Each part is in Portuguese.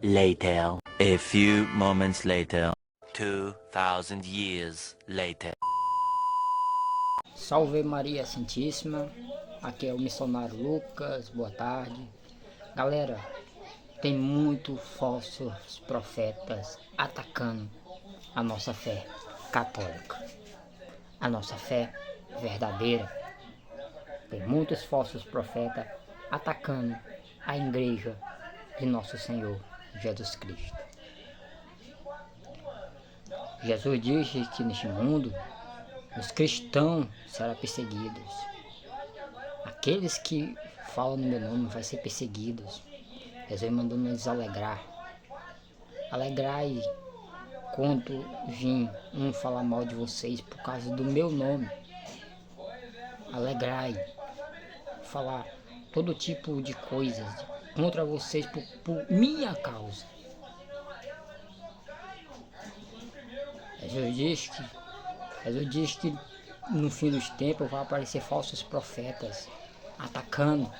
later. A few moments later. 2000 years later. Salve Maria Santíssima, aqui é o missionário Lucas, boa tarde. Galera, tem muito falsos profetas atacando a nossa fé católica, a nossa fé verdadeira. Tem muitos falsos profetas atacando a igreja de nosso Senhor Jesus Cristo. Jesus disse que neste mundo os cristãos serão perseguidos. Aqueles que falam no meu nome vão ser perseguidos. Jesus mandou nos alegrar. Alegrai quando vir falar mal de vocês por causa do meu nome. Alegrai. Falar todo tipo de coisas contra vocês por minha causa. Jesus diz que no fim dos tempos vai aparecer falsos profetas atacando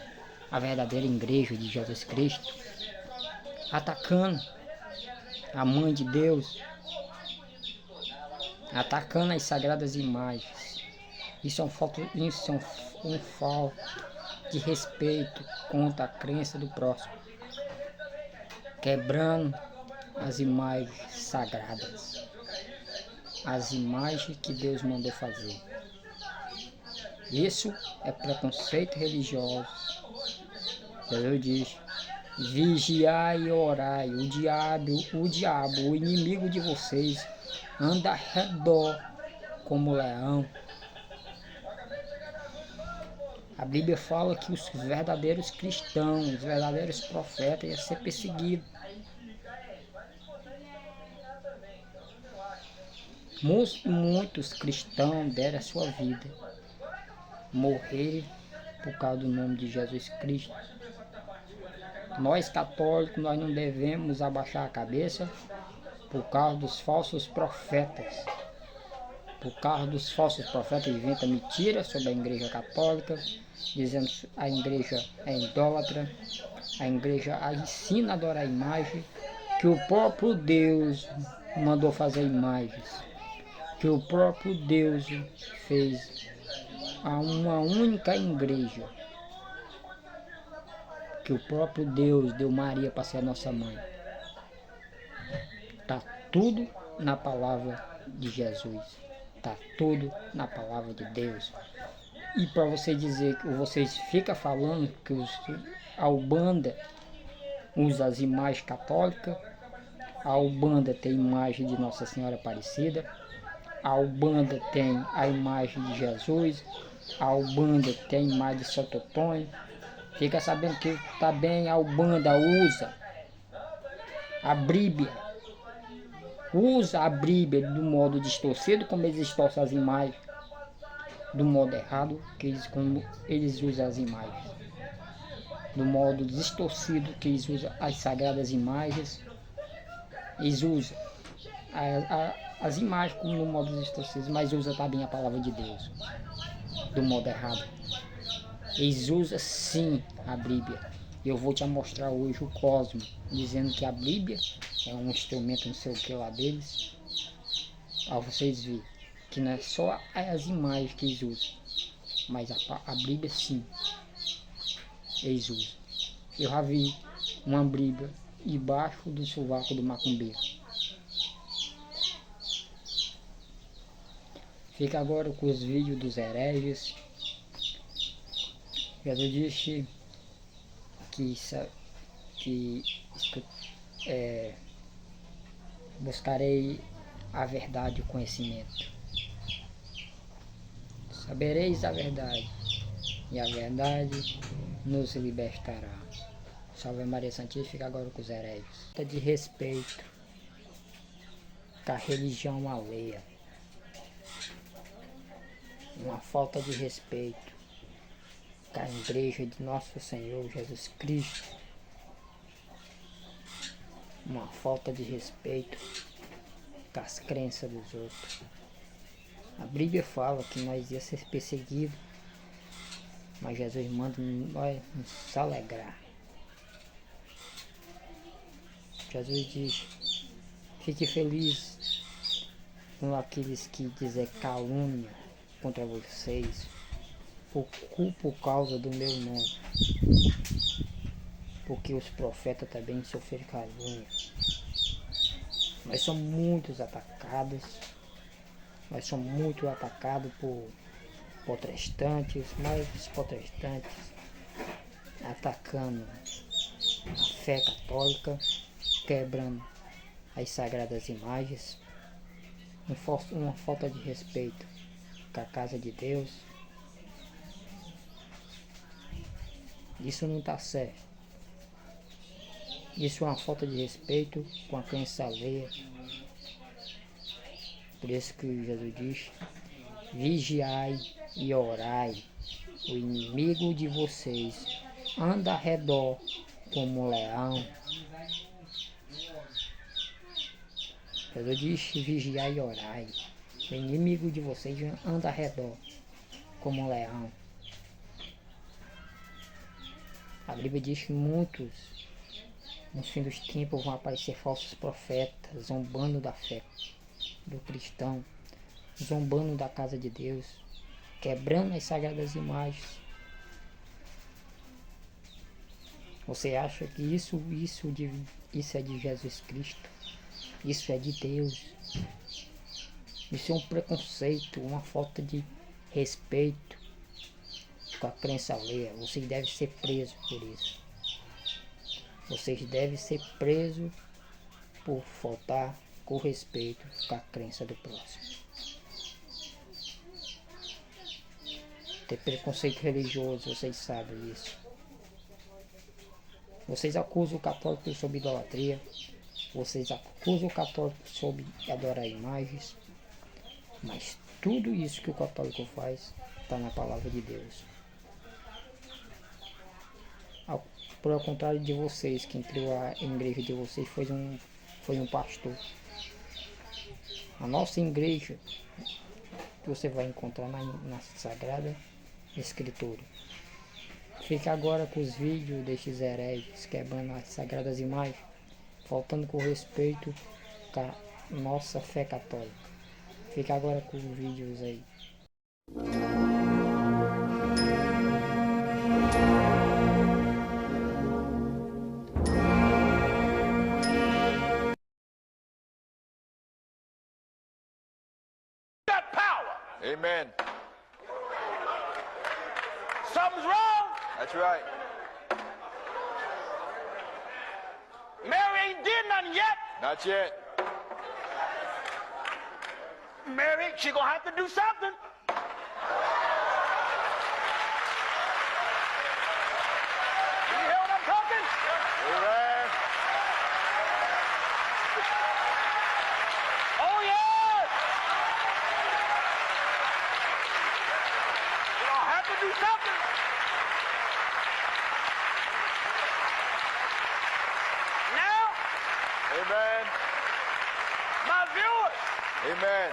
a verdadeira igreja de Jesus Cristo, atacando a Mãe de Deus, atacando as sagradas imagens. Isso é um falta de respeito contra a crença do próximo, quebrando as imagens sagradas, as imagens que Deus mandou fazer. Isso é preconceito religioso. Jesus diz: vigiai e orai. O diabo, o inimigo de vocês, anda ao redor como leão. A Bíblia fala que os verdadeiros cristãos, os verdadeiros profetas iam ser perseguidos. Muitos cristãos deram a sua vida, morreram por causa do nome de Jesus Cristo. Nós católicos, nós não devemos abaixar a cabeça por causa dos falsos profetas. Por causa dos falsos profetas inventam mentira sobre a igreja católica, dizendo que a igreja é idólatra, a igreja ensina a adorar a imagem, que o próprio Deus mandou fazer imagens, que o próprio Deus fez a uma única igreja, que o próprio Deus deu Maria para ser a nossa mãe. Está tudo na palavra de Jesus, está tudo na palavra de Deus. E para você dizer que vocês ficam falando que a Umbanda usa as imagens católicas, a Umbanda tem imagem de Nossa Senhora Aparecida, a Umbanda tem a imagem de Jesus, a Umbanda tem a imagem de Santo Antônio. Fica sabendo que também a Umbanda usa a Bíblia. Usa a Bíblia do modo distorcido, como eles distorcem as imagens. Do modo errado, como eles usam as imagens. Do modo distorcido, que eles usam as sagradas imagens. Eles usam as imagens como no modo distorcido, mas usam também a palavra de Deus. Do modo errado. Eles usam sim a Bíblia. Eu vou te mostrar hoje o Cosmo, dizendo que a Bíblia é um instrumento não sei o que lá deles. Para vocês verem que não é só as imagens que eles usam, mas a Bíblia sim, eles usam. Eu já vi uma Bíblia debaixo do sovaco do macumbeiro. Fica agora com os vídeos dos hereges. Jesus disse que buscarei a verdade e o conhecimento. Sabereis a verdade, e a verdade nos libertará. Salve Maria Santíssima, fica agora com os hereges. Falta de respeito com a religião alheia. Uma falta de respeito com a igreja de nosso Senhor Jesus Cristo. Uma falta de respeito com as crenças dos outros. A Bíblia fala que nós ia ser perseguidos, mas Jesus manda nós nos alegrar. Jesus diz: fique feliz com aqueles que dizem calúnia contra vocês por causa do meu nome, porque os profetas também sofreram calúnia. Nós somos muito atacados, por protestantes, mas os protestantes atacando a fé católica, quebrando as sagradas imagens, uma falta de respeito com a casa de Deus. Isso não está certo. Isso é uma falta de respeito com a crença alheia. Por isso que Jesus diz: vigiai e orai. O inimigo de vocês anda ao redor como um leão. Jesus diz: vigiai e orai. O inimigo de vocês anda ao redor como um leão. A Bíblia diz que muitos, no fim dos tempos, vão aparecer falsos profetas, zombando da fé do cristão, zombando da casa de Deus, quebrando as sagradas imagens. Você acha que isso é de Jesus Cristo? Isso é de Deus? Isso é um preconceito, uma falta de respeito com a crença alheia. Vocês devem ser presos por isso. Vocês devem ser presos por faltar com respeito com a crença do próximo. Ter preconceito religioso, vocês sabem isso. Vocês acusam o católico sobre idolatria. Vocês acusam o católico sobre adorar imagens. Mas tudo isso que o católico faz está na palavra de Deus. Por contrário de vocês, quem criou a igreja de vocês foi um pastor. A nossa igreja, que você vai encontrar na Sagrada Escritura. Fica agora com os vídeos destes hereges quebrando as sagradas imagens, faltando com respeito com a nossa fé católica. Fica agora com os vídeos aí. Amen. Something's wrong. That's right. Mary ain't did nothing yet. Not yet. Mary, she gonna have to do something. You hear what I'm talking? Amen. Oh yes. You gonna have to do something. Now, Amen. my viewers, Amen.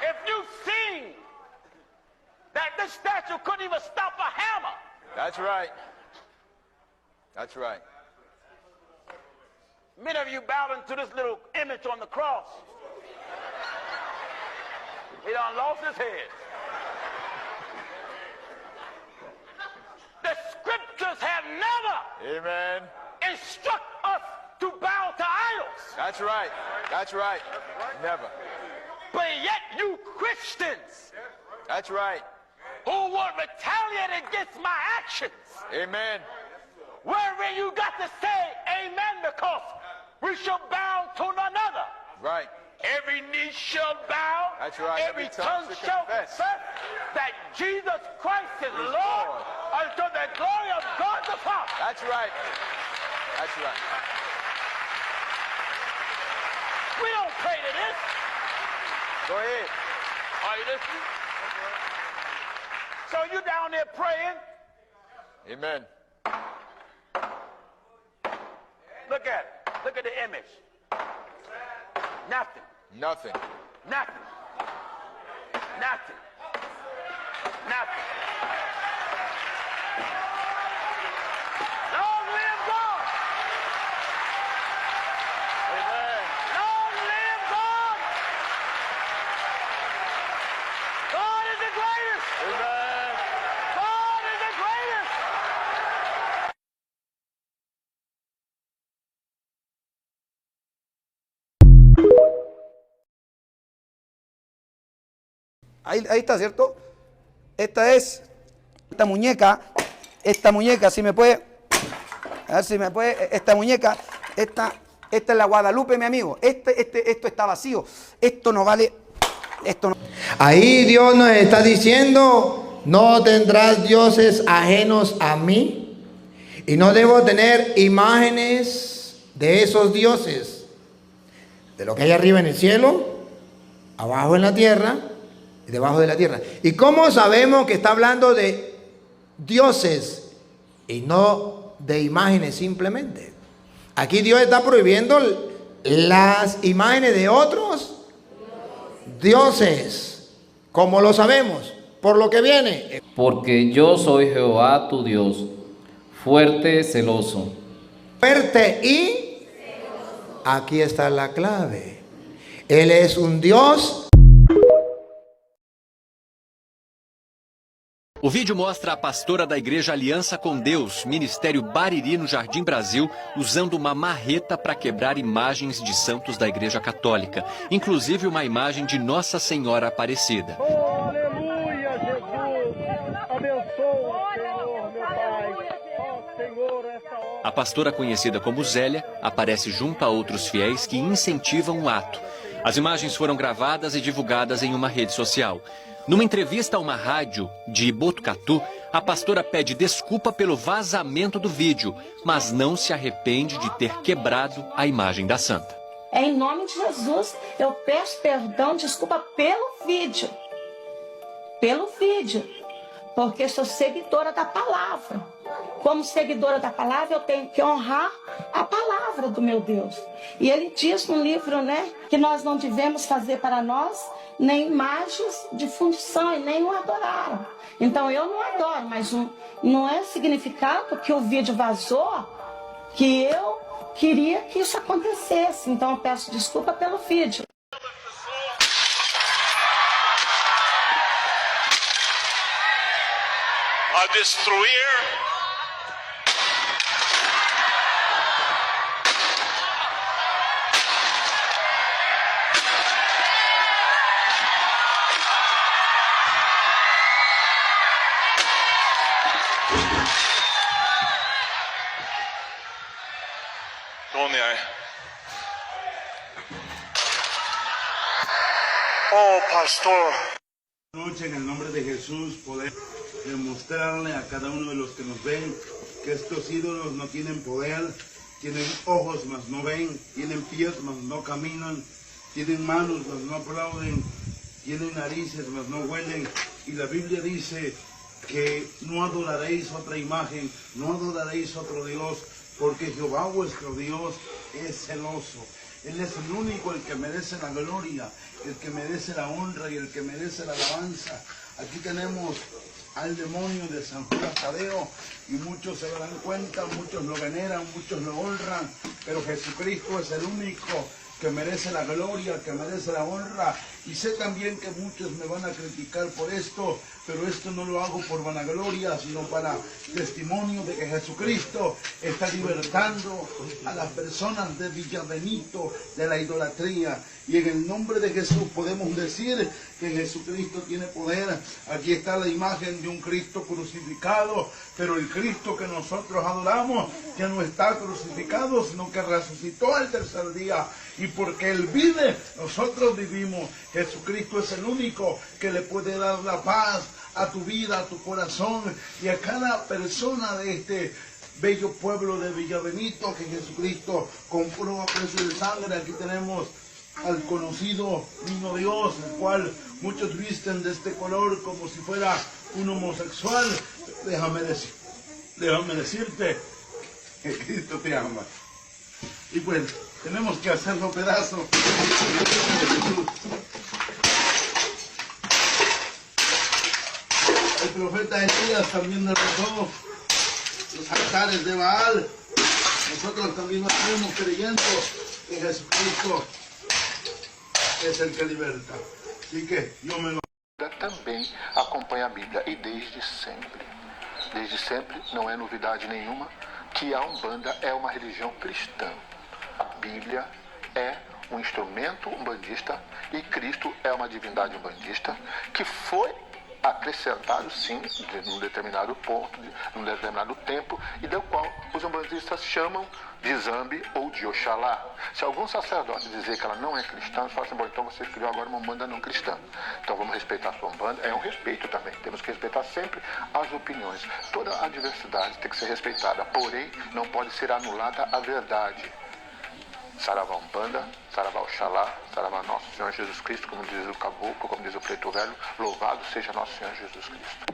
if you've seen that this statue couldn't even stop a hammer, That's right. That's right. many of you bowed into this little image on the cross. He done lost his head. The scriptures have never Amen. instruct us to bow to idols. That's right. That's right. Never. But yet you Christians That's right. who would retaliate against my actions, Amen. wherein you got to say amen because we shall bow to another. Right. Every knee shall bow. That's right. Every tongue shall confess that Jesus Christ is Lord Lord. unto the glory of God the Father. That's right. That's right. We don't pray to this. Go ahead. Are you listening? So you down there praying. Amen. Look at it. Look at the image. Nothing. Nothing. Nothing. Nothing. Nothing. Long live God. Ahí está, ¿cierto? Esta muñeca, si me puede, a ver si me puede, esta muñeca, esta es la Guadalupe, mi amigo. Esto está vacío. Esto no vale, esto no. Ahí Dios nos está diciendo, no tendrás dioses ajenos a mí, y no debo tener imágenes de esos dioses, de lo que hay arriba en el cielo, abajo en la tierra y debajo de la tierra. ¿Y cómo sabemos que está hablando de dioses y no de imágenes simplemente? Aquí Dios está prohibiendo las imágenes de otros dioses. ¿Cómo lo sabemos? Por lo que viene. Porque yo soy Jehová tu Dios, fuerte, celoso. Fuerte y aquí está la clave. Él es un Dios. O vídeo mostra a pastora da Igreja Aliança com Deus, Ministério Bariri, no Jardim Brasil, usando uma marreta para quebrar imagens de santos da Igreja Católica, inclusive uma imagem de Nossa Senhora Aparecida. Oh, aleluia, Jesus. Abençoa, Senhor, meu Pai. Oh, Senhor, essa hora. A pastora, conhecida como Zélia, aparece junto a outros fiéis que incentivam o ato. As imagens foram gravadas e divulgadas em uma rede social. Numa entrevista a uma rádio de Botucatu, a pastora pede desculpa pelo vazamento do vídeo, mas não se arrepende de ter quebrado a imagem da santa. Em nome de Jesus, eu peço perdão, desculpa pelo vídeo. Pelo vídeo. Porque sou seguidora da palavra. Como seguidora da palavra, eu tenho que honrar a palavra do meu Deus. E ele diz no livro, né, que nós não devemos fazer para nós nem imagens de fundição e nem o adoraram. Então eu não adoro, mas não é significado que o vídeo vazou que eu queria que isso acontecesse. Então eu peço desculpa pelo vídeo. A destruir. Oh, pastor. Noche, en el nombre de Jesús, poder demostrarle a cada uno de los que nos ven que estos ídolos no tienen poder, tienen ojos mas no ven, tienen pies mas no caminan, tienen manos mas no aplauden, tienen narices mas no huelen. Y la Biblia dice que no adoraréis otra imagen, no adoraréis otro Dios, porque Jehová vuestro Dios es celoso. Él es el único, el que merece la gloria, el que merece la honra y el que merece la alabanza. Aquí tenemos al demonio de San Judas Tadeo y muchos se darán cuenta, muchos lo veneran, muchos lo honran, pero Jesucristo es el único que merece la gloria, que merece la honra. Y sé también que muchos me van a criticar por esto, pero esto no lo hago por vanagloria, sino para testimonio de que Jesucristo está libertando a las personas de Villabenito de la idolatría. Y en el nombre de Jesús podemos decir que Jesucristo tiene poder. Aquí está la imagen de un Cristo crucificado, pero el Cristo que nosotros adoramos, que no está crucificado, sino que resucitó al tercer día. Y porque Él vive, nosotros vivimos. Jesucristo es el único que le puede dar la paz a tu vida, a tu corazón y a cada persona de este bello pueblo de Villabenito que Jesucristo compró a precio de sangre. Aquí tenemos al conocido Niño Dios, el cual muchos visten de este color como si fuera un homosexual. Déjame decirte que Cristo te ama. Y pues tenemos que hacerlo pedazos. El profeta Elías también derrotó los altares de Baal. Nosotros también estamos creyendo que Jesucristo es el que liberta. Así que yo me lo... Também acompanha a Bíblia e desde sempre, não é novidade nenhuma, que a Umbanda é uma religião cristã. A Bíblia é um instrumento umbandista e Cristo é uma divindade umbandista que foi acrescentado, sim, num determinado ponto, num determinado tempo, e do qual os umbandistas chamam de Zambi ou de Oxalá. Se algum sacerdote dizer que ela não é cristã, fala assim, bom, então você criou agora uma umbanda não cristã. Então vamos respeitar a sua umbanda. É um respeito também. Temos que respeitar sempre as opiniões. Toda a diversidade tem que ser respeitada, porém não pode ser anulada a verdade. Saravá Umbanda, Saravá Oxalá, Saravá Nosso Senhor Jesus Cristo, como diz o Caboclo, como diz o Preto Velho, louvado seja Nosso Senhor Jesus Cristo.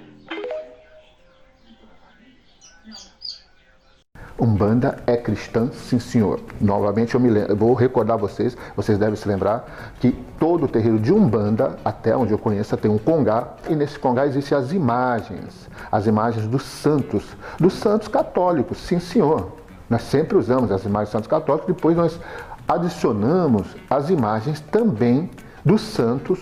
Umbanda é cristã, sim senhor. Novamente eu vou recordar vocês devem se lembrar que todo terreiro de Umbanda, até onde eu conheço, tem um congá, e nesse congá existem as imagens dos santos católicos, sim senhor. Nós sempre usamos as imagens dos santos católicos, depois nós adicionamos as imagens também dos santos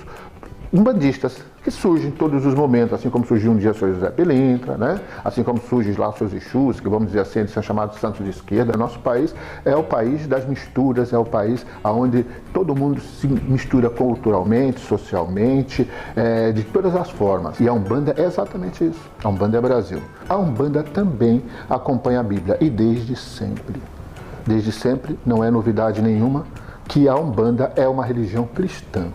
umbandistas, que surgem em todos os momentos, assim como surgiu um dia o Sr. José Pilintra, né? Assim como surgem lá os seus Exus, que vamos dizer assim, eles são chamados santos de esquerda. Nosso país é o país das misturas, é o país onde todo mundo se mistura culturalmente, socialmente, de todas as formas. E a Umbanda é exatamente isso. A Umbanda é Brasil. A Umbanda também acompanha a Bíblia, e desde sempre. Desde sempre, não é novidade nenhuma, que a Umbanda é uma religião cristã.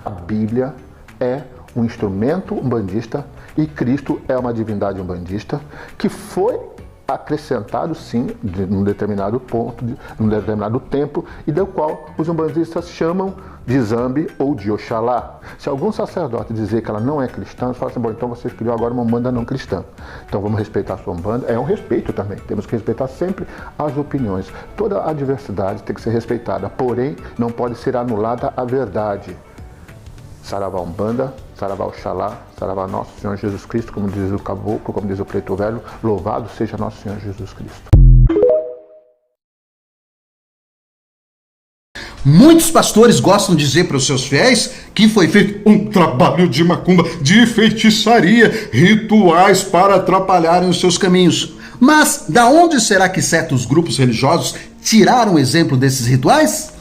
A Bíblia é um instrumento umbandista e Cristo é uma divindade umbandista que foi acrescentado, sim, num determinado ponto, num determinado tempo, e do qual os umbandistas chamam de Zambi ou de Oxalá. Se algum sacerdote dizer que ela não é cristã, fala assim, bom, então você criou agora uma umbanda não cristã. Então vamos respeitar a sua umbanda. É um respeito também. Temos que respeitar sempre as opiniões. Toda a diversidade tem que ser respeitada, porém não pode ser anulada a verdade. Saravá Umbanda, Saravá Oxalá, Saravá Nosso Senhor Jesus Cristo, como diz o Caboclo, como diz o Preto Velho, louvado seja Nosso Senhor Jesus Cristo. Muitos pastores gostam de dizer para os seus fiéis que foi feito um trabalho de macumba, de feitiçaria, rituais para atrapalharem os seus caminhos. Mas da onde será que certos grupos religiosos tiraram o exemplo desses rituais?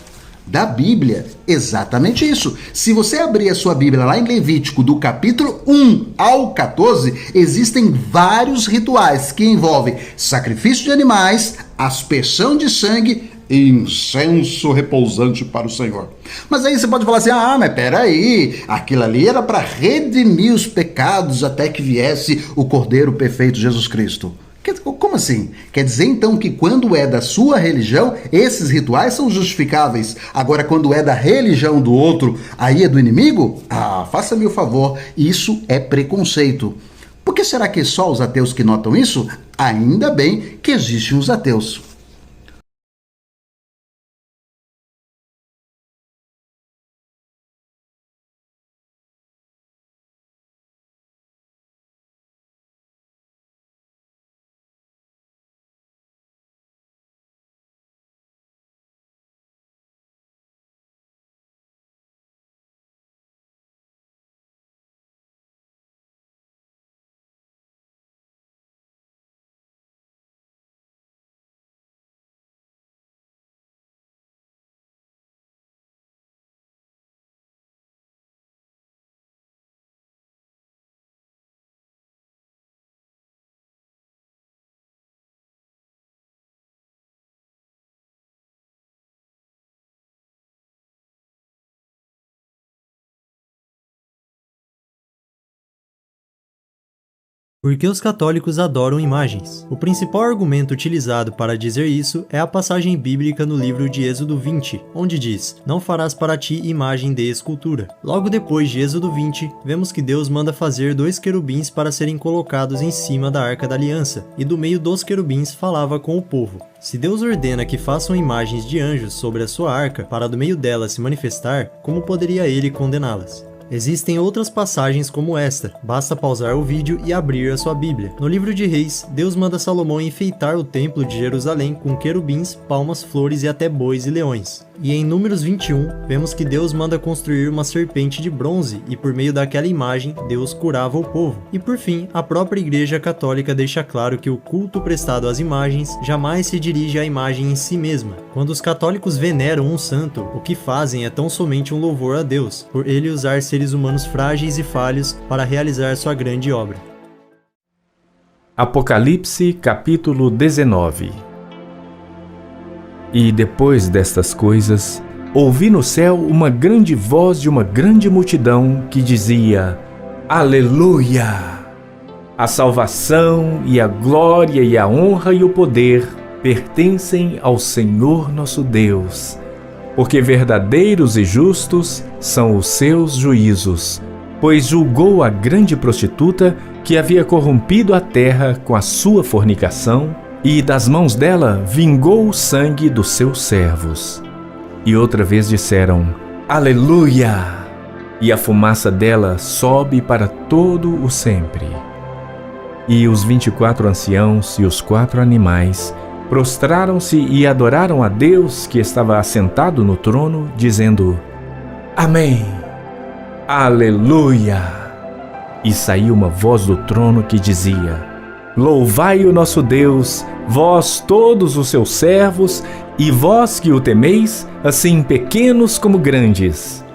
Da Bíblia, exatamente isso. Se você abrir a sua Bíblia lá em Levítico, do capítulo 1 ao 14, existem vários rituais que envolvem sacrifício de animais, aspersão de sangue e incenso repousante para o Senhor. Mas aí você pode falar assim, mas peraí, aquilo ali era para redimir os pecados até que viesse o Cordeiro perfeito Jesus Cristo. Como assim? Quer dizer então que quando é da sua religião, esses rituais são justificáveis. Agora, quando é da religião do outro, aí é do inimigo? Faça-me o favor, isso é preconceito. Por que será que só os ateus que notam isso? Ainda bem que existem os ateus. Por que os católicos adoram imagens? O principal argumento utilizado para dizer isso é a passagem bíblica no livro de Êxodo 20, onde diz: "Não farás para ti imagem de escultura". Logo depois de Êxodo 20, vemos que Deus manda fazer 2 querubins para serem colocados em cima da Arca da Aliança, e do meio dos querubins falava com o povo. Se Deus ordena que façam imagens de anjos sobre a sua arca para do meio dela se manifestar, como poderia ele condená-las? Existem outras passagens como esta, basta pausar o vídeo e abrir a sua Bíblia. No livro de Reis, Deus manda Salomão enfeitar o templo de Jerusalém com querubins, palmas, flores e até bois e leões. E em Números 21, vemos que Deus manda construir uma serpente de bronze e por meio daquela imagem, Deus curava o povo. E por fim, a própria Igreja Católica deixa claro que o culto prestado às imagens jamais se dirige à imagem em si mesma. Quando os católicos veneram um santo, o que fazem é tão somente um louvor a Deus, por ele usar seres humanos frágeis e falhos para realizar sua grande obra. Apocalipse capítulo 19. E depois destas coisas, ouvi no céu uma grande voz de uma grande multidão que dizia: Aleluia! A salvação e a glória e a honra e o poder pertencem ao Senhor nosso Deus, porque verdadeiros e justos são os seus juízos, pois julgou a grande prostituta que havia corrompido a terra com a sua fornicação, e das mãos dela vingou o sangue dos seus servos. E outra vez disseram: Aleluia! E a fumaça dela sobe para todo o sempre. E os 24 anciãos e os 4 animais prostraram-se e adoraram a Deus que estava assentado no trono, dizendo: Amém! Aleluia! E saiu uma voz do trono que dizia: Louvai o nosso Deus, vós todos os seus servos, e vós que o temeis, assim pequenos como grandes.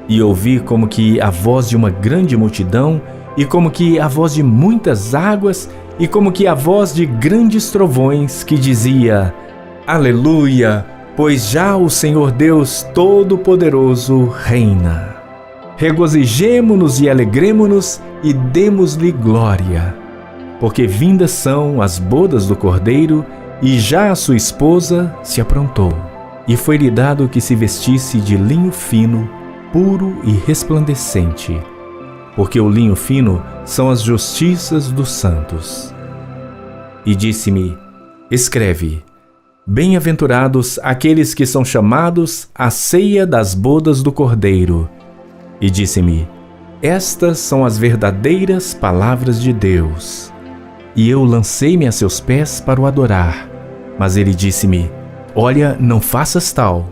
E ouvi como que a voz de uma grande multidão, e como que a voz de muitas águas, e como que a voz de grandes trovões, que dizia: Aleluia, pois já o Senhor Deus Todo-Poderoso reina. Regozijemo-nos e alegremo-nos, e demos-lhe glória. Porque vindas são as bodas do Cordeiro, e já a sua esposa se aprontou. E foi-lhe dado que se vestisse de linho fino, puro e resplandecente, porque o linho fino são as justiças dos santos. E disse-me: Escreve: Bem-aventurados aqueles que são chamados à ceia das bodas do Cordeiro. E disse-me: Estas são as verdadeiras palavras de Deus. E eu lancei-me a seus pés para o adorar. Mas ele disse-me: Olha, não faças tal.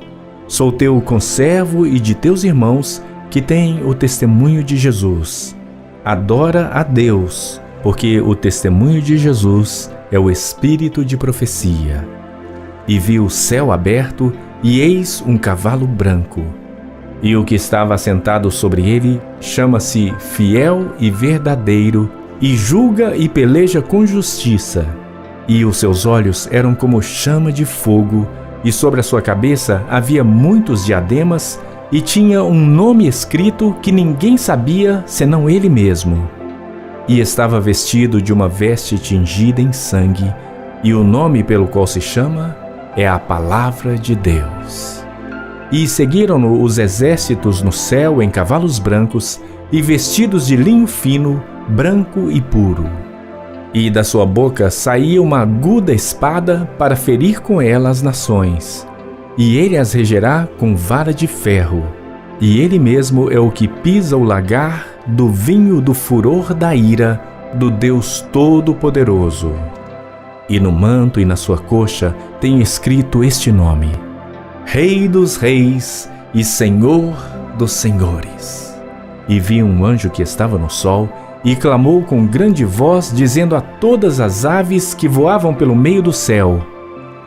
Sou teu conservo e de teus irmãos que têm o testemunho de Jesus. Adora a Deus, porque o testemunho de Jesus é o espírito de profecia. E vi o céu aberto, e eis um cavalo branco. E o que estava assentado sobre ele chama-se Fiel e Verdadeiro, e julga e peleja com justiça. E os seus olhos eram como chama de fogo, e sobre a sua cabeça havia muitos diademas, e tinha um nome escrito que ninguém sabia senão ele mesmo. E estava vestido de uma veste tingida em sangue, e o nome pelo qual se chama é a Palavra de Deus. E seguiram-no os exércitos no céu em cavalos brancos, e vestidos de linho fino, branco e puro. E da sua boca saía uma aguda espada para ferir com ela as nações. E ele as regerá com vara de ferro. E ele mesmo é o que pisa o lagar do vinho do furor da ira do Deus Todo-Poderoso. E no manto e na sua coxa tem escrito este nome: Rei dos Reis e Senhor dos Senhores. E vi um anjo que estava no sol, e clamou com grande voz, dizendo a todas as aves que voavam pelo meio do céu: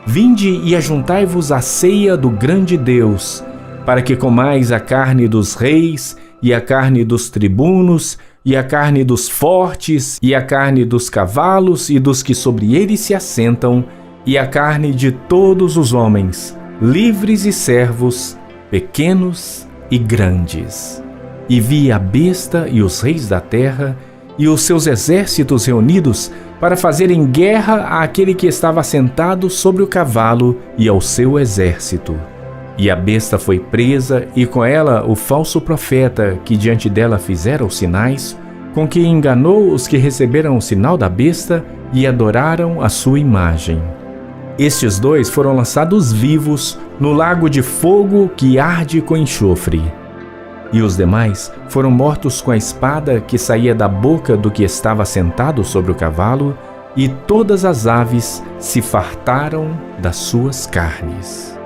Vinde e ajuntai-vos à ceia do grande Deus, para que comais a carne dos reis, e a carne dos tribunos, e a carne dos fortes, e a carne dos cavalos e dos que sobre eles se assentam, e a carne de todos os homens, livres e servos, pequenos e grandes. E vi a besta e os reis da terra e os seus exércitos reunidos para fazerem guerra àquele que estava sentado sobre o cavalo e ao seu exército. E a besta foi presa, e com ela o falso profeta que diante dela fizera os sinais, com que enganou os que receberam o sinal da besta e adoraram a sua imagem. Estes dois foram lançados vivos no lago de fogo que arde com enxofre. E os demais foram mortos com a espada que saía da boca do que estava sentado sobre o cavalo, e todas as aves se fartaram das suas carnes.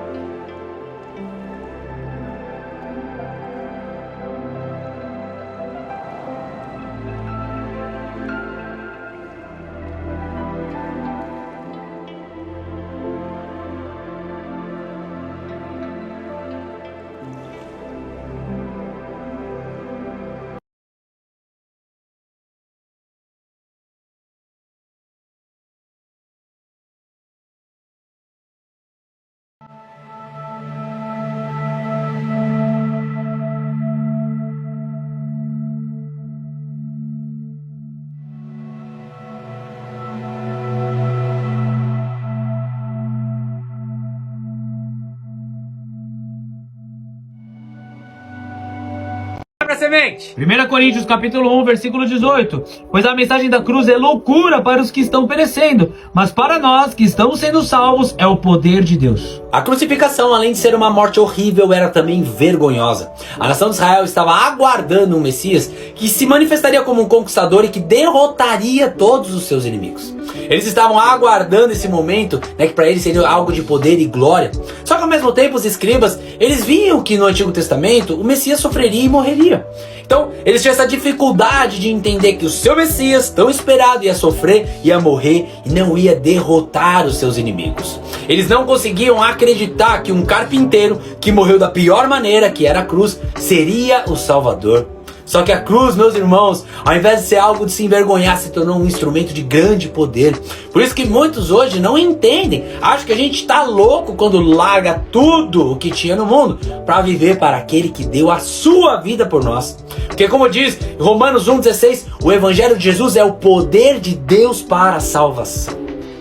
semente? 1 Coríntios capítulo 1, versículo 18. Pois a mensagem da cruz é loucura para os que estão perecendo, mas para nós que estamos sendo salvos é o poder de Deus. A crucificação, além de ser uma morte horrível, era também vergonhosa. A nação de Israel estava aguardando um Messias que se manifestaria como um conquistador e que derrotaria todos os seus inimigos. Eles estavam aguardando esse momento, que para eles seria algo de poder e glória. Só que ao mesmo tempo os escribas, eles viam que no Antigo Testamento o Messias sofreria e morreria. Então eles tinham essa dificuldade de entender que o seu Messias, tão esperado, ia sofrer, ia morrer e não ia derrotar os seus inimigos. Eles não conseguiam acreditar que um carpinteiro que morreu da pior maneira, que era a cruz, seria o Salvador. Só que a cruz, meus irmãos, ao invés de ser algo de se envergonhar, se tornou um instrumento de grande poder. Por isso que muitos hoje não entendem. Acham que a gente está louco quando larga tudo o que tinha no mundo para viver para aquele que deu a sua vida por nós. Porque como diz Romanos 1,16, o Evangelho de Jesus é o poder de Deus para a salvação.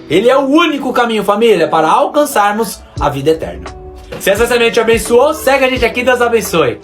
Ele é o único caminho, família, para alcançarmos a vida eterna. Se essa semente te abençoou, segue a gente aqui, Deus abençoe.